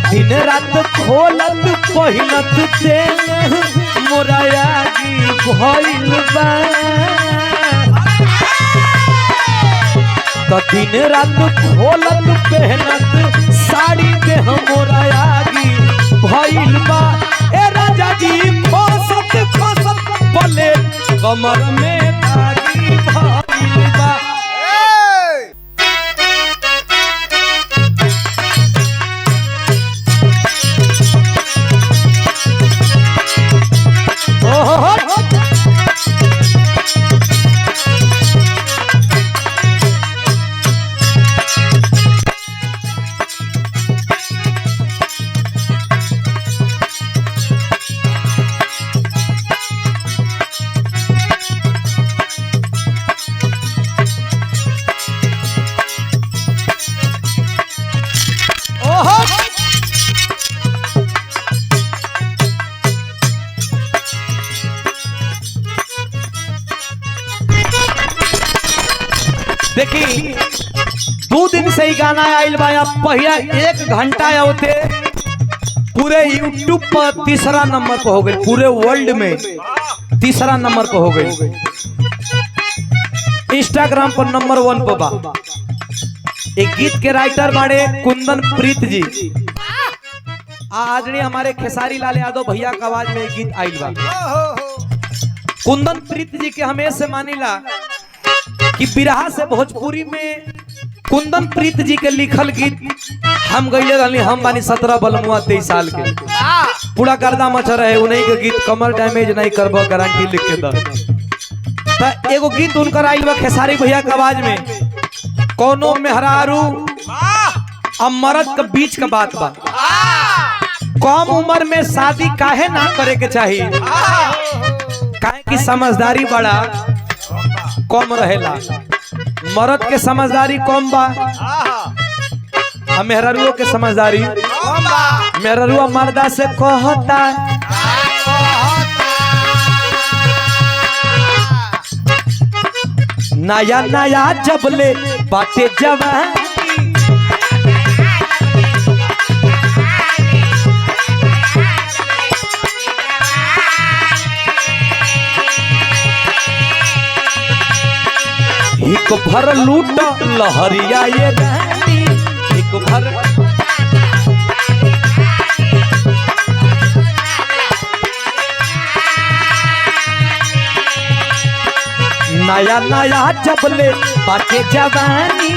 दिन रात खोलत पहिनत तेल मोराया की भइल बा तो दिन रात खोलत पहनत साड़ी देह मोराया की भइल बा ए राजा जी खोसत खोसत पले कमर में धागी भइल बा। देखी 2 दिन से ही गाना आइल बा पहिला 1 घंटा होते पूरे यूट्यूब पर तीसरा नंबर पर हो गई, पूरे वर्ल्ड में तीसरा नंबर पर हो गई, इंस्टाग्राम पर नंबर 1 पर बा। एक गीत के राइटर बाड़े कुंदन प्रीत जी, आज हमारे खेसारी लाल यादव भैया का आवाज में एक गीत आइल बा। कुंदन प्रीत जी के हमेशा मानिला कि बिरहा से भोजपुरी में कुंदन प्रीत जी के लिखल गीत हम गईले रहनी, हम बानी 17 बलमुआ 23 साल के, पूरा गर्दा मच रहे उन्हीं के गीत कमर डैमेज नहीं करबो गारंटी लिख के द। एगो गीत उनकर आइल बा खेसारी भैया के आवाज में, कोनो मेहरारू अब मर्द के बीच का बात बा, कम उम्र में शादी काहे ना करे के चाहिए, काहे की समझदारी बड़ा कम रहेला, मर्द के समझदारी कम बा और मेहरारुओं के समझदारी मेहरारुआ मर्दा से कहता नया नया जबले बाटे जवानी, एक भर लूट लहरिया ये रानी, एक भर नया नया जबले बाटे जवानी,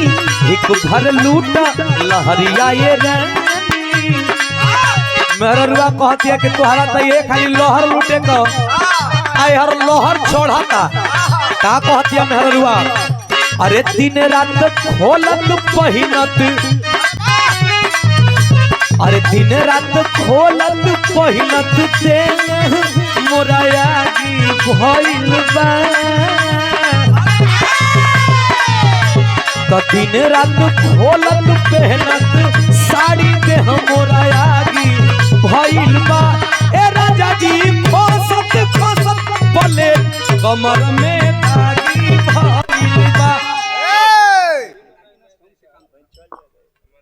एक भर लूट लहरिया ये रानी। मेहरुआ कहती है कि तुहरा तो ये खाली लोहर लूटे का हर लोहर छोड़ता, का कहती है मेहरुआ, अरे दिन रात खोलत पहिनत, अरे दिन रात खोलत पहिनत तेल मोराया की भइल बा तो दिन रात खोलत पहनत साड़ी देह मोराया की भइल बा ए राजा जी खोसत खोसत पले कमर में धागी भइल बा।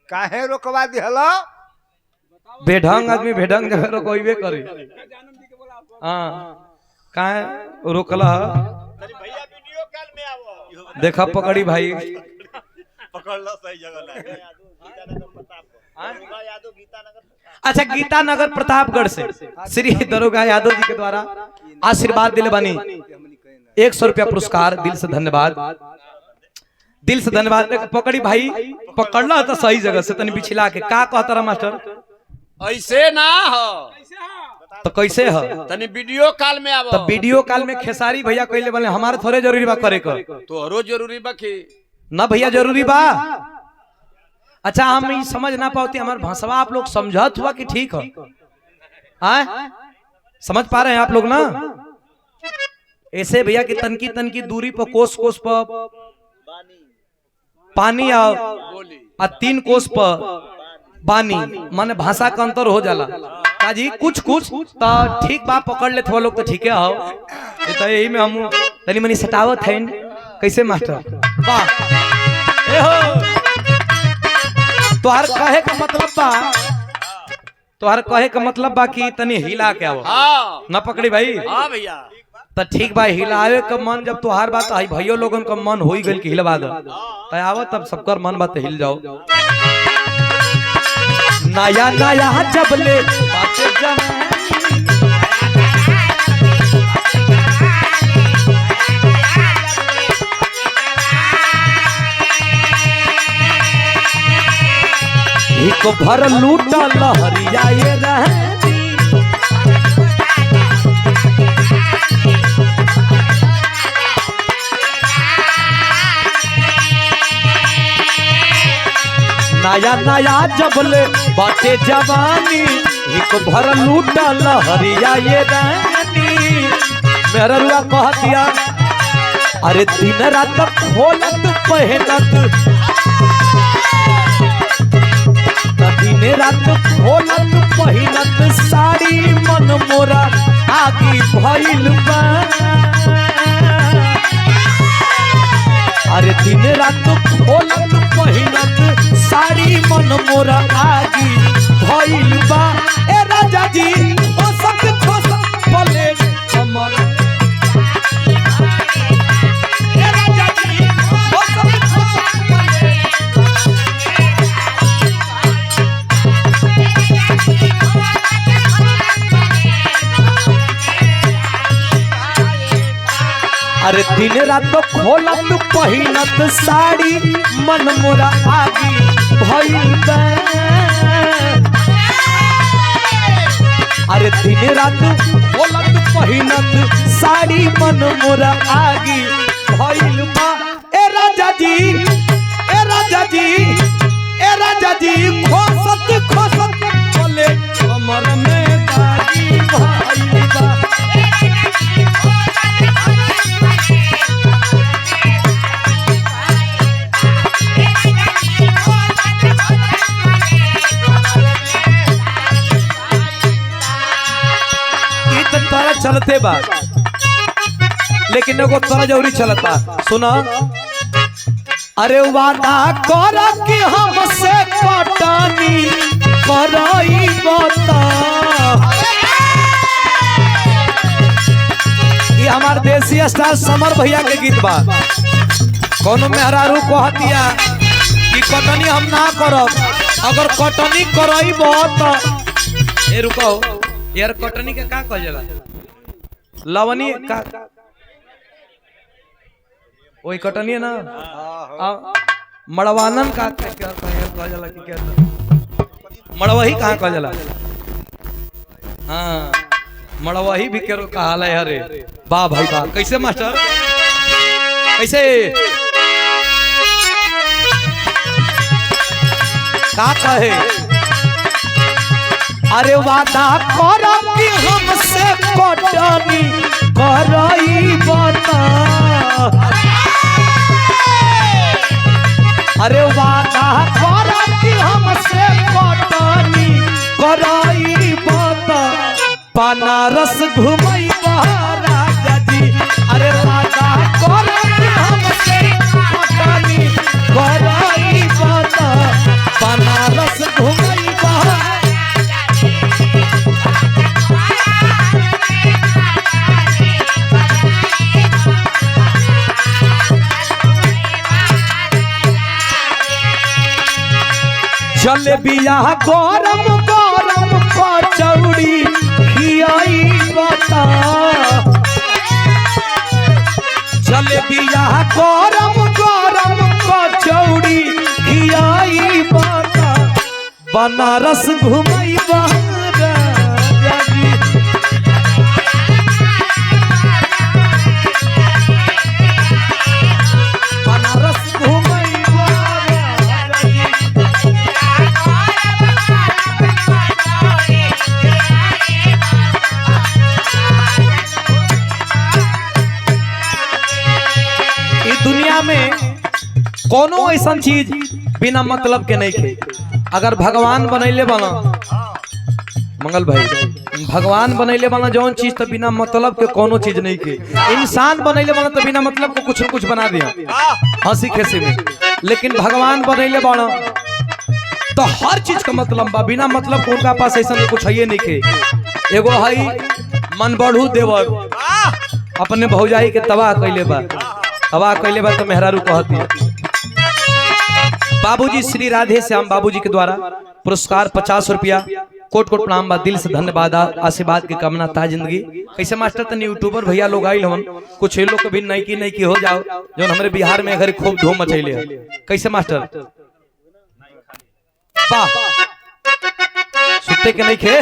काहे रोकवा दिहला, बेढंग आदमी बेढंग जगह रोकइबे करे, हां काहे रोकला भैया वीडियो कॉल में आवो, देखा पकड़ी भाई पकड़ लो सही जगह ला। अच्छा गीतानगर प्रतापगढ़ से श्री दरोगा यादव जी के द्वारा आशीर्वाद दिले बानी 100 रुपया पुरस्कार, दिल से धन्यवाद, दिल से धन्यवाद। पकड़ी भाई पकड़ला तो सही जगह से तनी पिछला के का कहता रहा मास्टर, ऐसे ना हो तो कैसे है तनी वीडियो कॉल में आवो, तो वीडियो कॉल में खेसारी भैया कहले बोले हमारे थोड़े जरूरी बा करे का, तोहरो जरूरी बा कि ना भैया जरूरी बा। अच्छा हम ये समझ ना पाते, हमारे भाषा आप लोग समझत हुआ कि ठीक है, समझ पा रहे हैं आप लोग ना, ऐसे भैया की तनकी तनकी दूरी पर कोस कोस पर पानी आ 3 कोस पर बानी, माने भाषा का अंतर हो जाला काजी कुछ कुछ तो ठीक बा, पकड़ ले थोड़ा लोग तो ठीक है हो, तो यही में हम तनी मनी सटावत है कैसे मास्टर वाह। तोहर कहे का मतलब बा तोहर कहे का मतलब बाकी तनी हिला के आओ हाँ ना पकड़ी भाई हाँ भैया तो ठीक बा हिलावे का मन जब तोहार बात आई भैयो लोगन का मन हो ही गइल कि हिलवा दो तो आवो तब सबकर मन बात हिल जाओ नया नया जब ले बातें जवानी एक भर लूटा लहरिया ये रहनी नया नया जबले बाटे जवानी एक भर लूटा लहरिया ये रहनी मेरा रुआ कह दिया अरे दिन रात खोलत पहनत दिन रात खोलत पहिनत साड़ी मन मोरा आगी भइल बा अरे दिन रात खोलत पहिनत साड़ी मन मोरा आगी भइल बा ए राजा जी ओ सब बोले कमर ए राजा जी ओ सब बोले अरे दिन रात खोलत पहिनत साड़ी मन मोरा आगी भइल बा अरे दिन रात खोलत पहिनत साड़ी मन मोरा आगी भइल बा ए राजा जी ए राजा जी ए राजा जी खोसत खोसत बोले कमर में दागी भइल बा चलते बा लेकिन एगो तरह जरूरी चलता सुना अरे वादा कर कि हमसे पटानी करई बता ये हमार देसी स्टार समर भैया के गीत बा कोनो मेहरारू कहतिया कि कटनी हम ना करब अगर कटनी करई बता ए रुको यार कटनी के का कहल जाला लवनी का वही कटनी है ना मड़वानन का क्या कहा जाला कि क्या मड़वही कहाँ कहा जाला हाँ मड़वही भी करो कहाला है अरे वाह भाई वाह कैसे मास्टर कैसे का कहे अरे वादा करो कि हमसे कटनी करई बता अरे वादा करो कि हमसे कटनी करई बता बनारस घुमई राजा जी अरे वादा करो कि हमसे कटनी करई बता बनारस घुमई चले बिया गरम गरम कचौड़ी खियाई बता चले बिया गरम गरम कचौड़ी खियाई बता बनारस घुमई बनारस घुमई दुनिया में कोनो ऐसा चीज बिना मतलब के नहीं खे अगर भगवान बनैले बना मंगल भाई भगवान बनैले बना जौन चीज तो बिना मतलब के कोनो चीज नहीं के इंसान बनैले बना तो बिना मतलब के कुछ न कुछ बना दिया हंसी खेसी में लेकिन भगवान बनैले बना तो हर चीज का मतलब बा, बिना मतलब को उनका पास ऐसा कुछ है नहीं के। एगो हई मन बढ़ू देवर अपने भौजाई के तबाह कैले बा, तो मेहरारू कहती। बाबूजी श्री राधे श्याम बाबूजी के द्वारा पुरस्कार 50 रुपया, कोट कोट प्रणाम बा, दिल से धन्यवाद, आशीर्वाद की कामना था जिंदगी। कैसे मास्टर तनी यूट्यूबर भैया लोग आइल हम, कुछ ये लोग भी नई की हो जाओ जो हमारे बिहार में घर खूब धूम मचैले है। कैसे मास्टर वाह सुते के नहीं खे